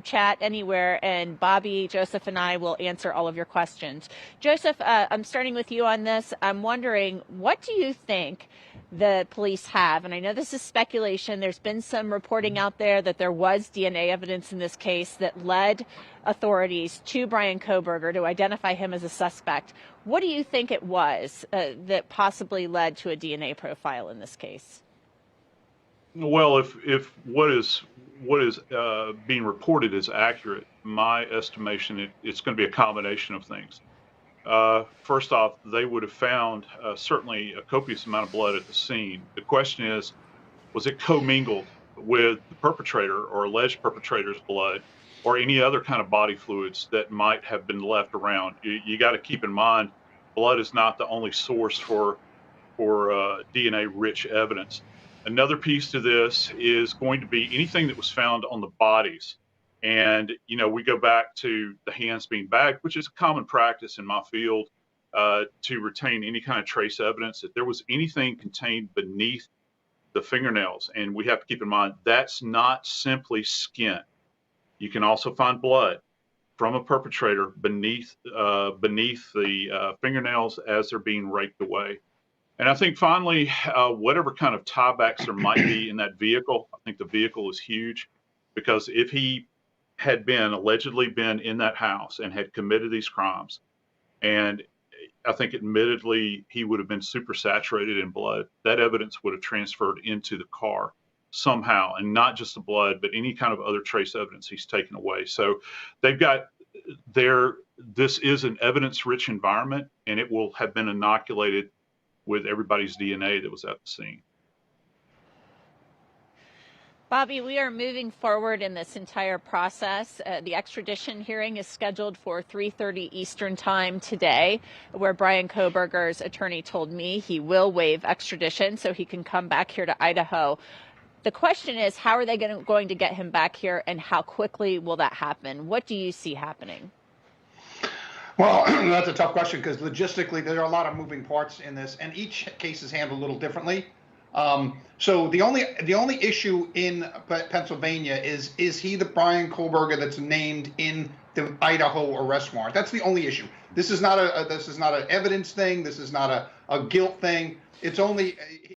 chat anywhere, and Bobby, Joseph, and I will answer all of your questions. Joseph, I'm starting with you on this. I'm wondering, what do you think the police have? And I know this is speculation. There's been some reporting out there that there was DNA evidence in this case that led authorities to Bryan Kohberger to identify him as a suspect. What do you think it was that possibly led to a DNA profile in this case? Well, if what is being reported is accurate, my estimation, it's going to be a combination of things. First off, they would have found certainly a copious amount of blood at the scene. The question is, was it commingled with the perpetrator or alleged perpetrator's blood or any other kind of body fluids that might have been left around? You got to keep in mind, blood is not the only source for DNA-rich evidence. Another piece to this is going to be anything that was found on the bodies. And, we go back to the hands being bagged, which is a common practice in my field to retain any kind of trace evidence. If there was anything contained beneath the fingernails, and we have to keep in mind, that's not simply skin. You can also find blood from a perpetrator beneath the fingernails as they're being raked away. And I think finally, whatever kind of tiebacks there might be in that vehicle, I think the vehicle is huge, because if he had allegedly been in that house and had committed these crimes, and I think admittedly he would have been super saturated in blood, that evidence would have transferred into the car somehow, and not just the blood, but any kind of other trace evidence he's taken away. So they've got this is an evidence-rich environment, and it will have been inoculated with everybody's DNA that was at the scene. Bobby, we are moving forward in this entire process. The extradition hearing is scheduled for 3:30 Eastern time today, where Bryan Kohberger's attorney told me he will waive extradition so he can come back here to Idaho. The question is, how are they going to get him back here, and how quickly will that happen? What do you see happening? Well, that's a tough question, because logistically there are a lot of moving parts in this, and each case is handled a little differently. So the only issue in Pennsylvania is he the Bryan Kohberger that's named in the Idaho arrest warrant? That's the only issue. This is not an evidence thing. This is not a guilt thing. It's only